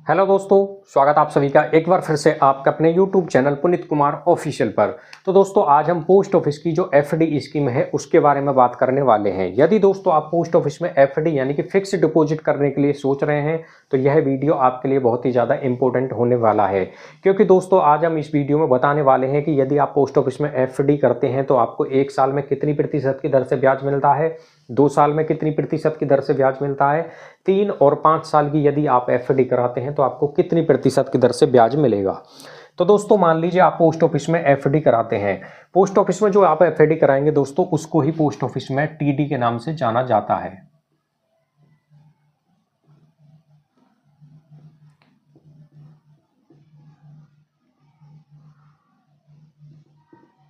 Hello दोस्तों, स्वागत आप सभी का एक बार फिर से आपके अपने YouTube channel Puneet Kumar official पर। तो दोस्तों आज हम पोस्ट ऑफिस की जो एफडी स्कीम है उसके बारे में बात करने वाले हैं। यदि दोस्तों आप पोस्ट ऑफिस में एफडी यानी कि फिक्स डिपॉजिट करने के लिए सोच रहे हैं तो यह वीडियो आपके लिए बहुत ही ज़्यादा इंपॉर्टेंट होने वाला है, क्योंकि दोस्तों आज हम इस वीडियो में बताने वाले हैं कि यदि आप पोस्ट ऑफिस में एफडी करते हैं तो आपको 1 साल में कितनी प्रतिशत की दर से ब्याज मिलता है, 2 साल में कितनी प्रतिशत की दर से ब्याज मिलता है, 3 और 5 साल की यदि आप एफडी कराते हैं तो आपको कितनी प्रतिशत की दर से ब्याज मिलेगा। तो दोस्तों मान लीजिए आप पोस्ट ऑफिस में एफडी कराते हैं। पोस्ट ऑफिस में जो आप एफडी कराएंगे दोस्तों उसको ही पोस्ट ऑफिस में टीडी के नाम से जाना जाता है।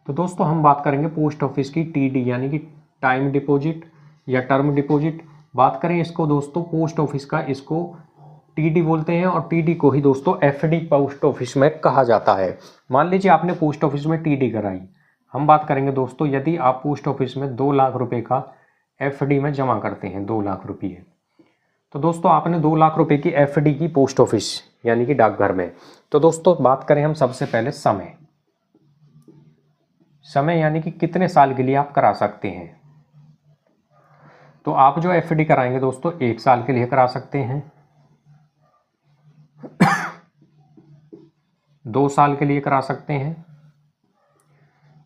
तो दोस्तों हम बात करेंगे पोस्ट ऑफिस की टीडी यानी कि टाइम डिपॉजिट या टर्म डिपॉजिट। बात करें इसको दोस्तों पोस्ट ऑफिस का, इसको टीडी बोलते हैं और टीडी को ही दोस्तों एफडी पोस्ट ऑफिस में कहा जाता है। मान लीजिए आपने पोस्ट ऑफिस में टीडी कराई। हम बात करेंगे दोस्तों यदि आप पोस्ट ऑफिस में 2 लाख रुपए का एफडी में जमा करते हैं, 2 लाख रुपये, तो दोस्तों आपने 2 लाख रुपए की एफडी की पोस्ट ऑफिस यानी कि डाकघर में। तो दोस्तों बात करें हम सबसे पहले समय यानी कि कितने साल के लिए आप करा सकते हैं। तो आप जो एफडी कराएंगे दोस्तों 1 साल के लिए करा सकते हैं, 2 साल के लिए करा सकते हैं,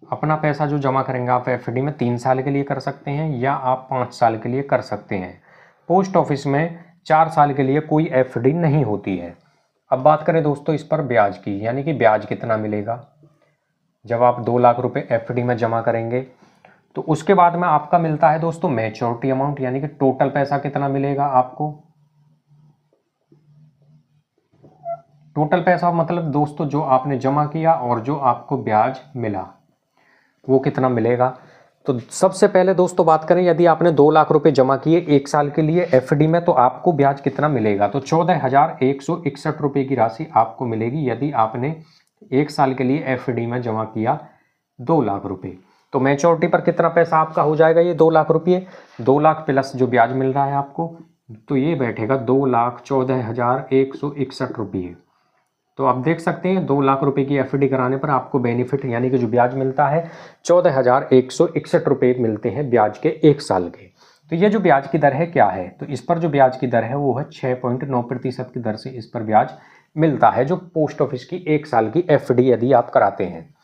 अपना पैसा जो जमा करेंगे आप एफडी में 3 साल के लिए कर सकते हैं, या आप 5 साल के लिए कर सकते हैं। पोस्ट ऑफिस में 4 साल के लिए कोई एफडी नहीं होती है। अब बात करें दोस्तों इस पर ब्याज की, यानी कि ब्याज कितना मिलेगा। जब आप 2 लाख रुपए एफडी में जमा करेंगे तो उसके बाद में आपका मिलता है दोस्तों मैच्योरिटी अमाउंट, यानी कि टोटल पैसा कितना मिलेगा आपको। टोटल पैसा मतलब दोस्तों जो आपने जमा किया और जो आपको ब्याज मिला वो कितना मिलेगा। तो सबसे पहले दोस्तों बात करें यदि आपने 2 लाख रुपए जमा किए 1 साल के लिए एफडी में तो आपको ब्याज कितना मिलेगा। तो 14,161 रुपये की राशि आपको मिलेगी यदि आपने 1 साल के लिए एफडी में जमा किया 2 लाख रुपए। तो मैच्योरिटी पर कितना पैसा आपका हो जाएगा, ये 2 लाख रुपये, 2 लाख प्लस जो ब्याज मिल रहा है आपको, तो ये बैठेगा 2,14,161 रुपये। तो आप देख सकते हैं 2 लाख रुपए की एफडी कराने पर आपको बेनिफिट यानी कि जो ब्याज मिलता है 14,161 रुपये मिलते हैं ब्याज के 1 साल के। तो ये जो ब्याज की दर है क्या है, तो इस पर जो ब्याज की दर है वो है 6.9% की दर से इस पर ब्याज मिलता है, जो पोस्ट ऑफिस की 1 साल की एफडी यदि आप कराते हैं।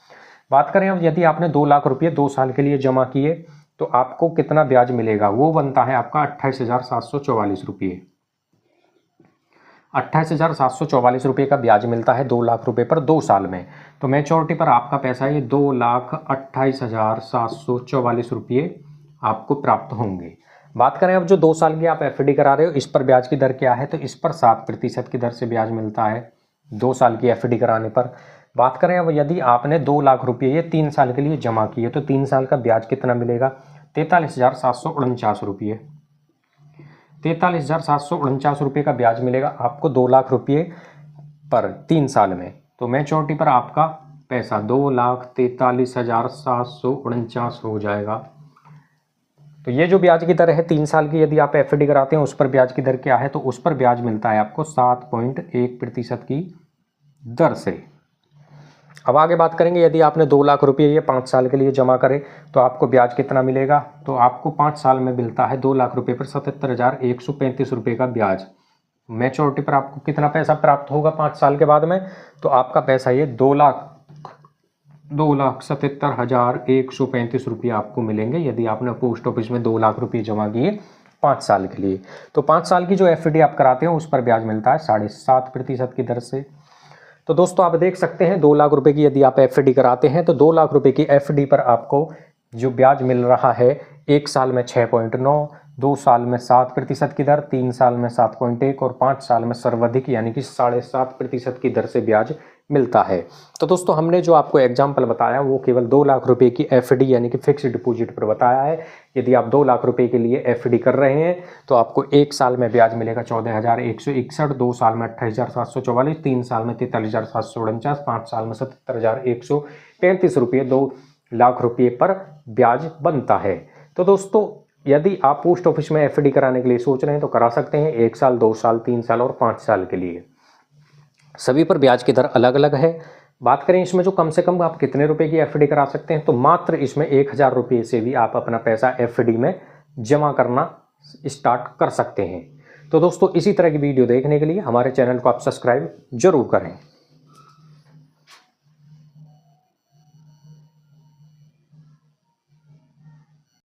बात करें अब यदि आपने 2 लाख रुपये 2 साल के लिए जमा किए तो आपको कितना ब्याज मिलेगा, वो बनता है आपका 28,744 रुपये। 28,744 रुपये का ब्याज मिलता है 2 लाख रुपए पर 2 साल में। तो मैच्योरिटी पर आपका पैसा ये 2,28,744 रुपये आपको प्राप्त होंगे। बात करें अब जो 2 साल की आप एफडी करा रहे हो इस पर ब्याज की दर क्या है, तो इस पर 7% की दर से ब्याज मिलता है 2 साल की एफडी कराने पर। बात करें अब यदि आपने 2 लाख रुपये ये 3 साल के लिए जमा किए तो 3 साल का ब्याज कितना मिलेगा, 43,749 रुपये। 43,749 रुपये का ब्याज मिलेगा आपको 2 लाख रुपये पर 3 साल में। तो मैच्योरिटी पर आपका पैसा 2,43,749 हो जाएगा। तो ये जो ब्याज की दर है 3 साल की यदि आप एफडी कराते हैं उस पर ब्याज की दर क्या है, तो उस पर ब्याज मिलता है आपको 7.1% की दर से। अब आगे बात करेंगे यदि आपने 2 लाख रुपये ये 5 साल के लिए जमा करें तो आपको ब्याज कितना मिलेगा। तो आपको 5 साल में मिलता है 2 लाख रुपये पर 77,135 रुपये का ब्याज। मैच्योरिटी पर आपको कितना पैसा प्राप्त होगा 5 साल के बाद में, तो आपका पैसा ये 2,77,135 रुपये आपको मिलेंगे यदि आपने पोस्ट ऑफिस में 2 लाख रुपये जमा किए 5 साल के लिए। तो 5 साल की जो एफडी आप कराते हैं उस पर ब्याज मिलता है 7.5% की दर से। तो दोस्तों आप देख सकते हैं 2 लाख रुपए की यदि आप एफडी कराते हैं तो 2 लाख रुपए की एफडी पर आपको जो ब्याज मिल रहा है 1 साल में 6.9, 2 साल में 7% की दर, 3 साल में 7.1 और 5 साल में सर्वाधिक यानी कि 7.5% की दर से ब्याज मिलता है। तो दोस्तों हमने जो आपको एग्जाम्पल बताया वो केवल 2 लाख रुपए की एफडी यानी कि फिक्स डिपॉजिट पर बताया है। यदि आप 2 लाख रुपए के लिए एफडी कर रहे हैं तो आपको 1 साल में ब्याज मिलेगा 14,161, 2 साल में 28,744, 3 साल में 43,749, 5 साल में 77,135 रुपये, 2 लाख रुपये पर ब्याज बनता है। तो दोस्तों यदि आप पोस्ट ऑफिस में एफडी कराने के लिए सोच रहे हैं तो करा सकते हैं 1 साल, 2 साल, 3 साल और 5 साल के लिए। सभी पर ब्याज की दर अलग अलग है। बात करें इसमें जो कम से कम आप कितने रुपए की एफडी करा सकते हैं, तो मात्र इसमें 1000 रुपये से भी आप अपना पैसा एफडी में जमा करना स्टार्ट कर सकते हैं। तो दोस्तों इसी तरह की वीडियो देखने के लिए हमारे चैनल को आप सब्सक्राइब जरूर करें।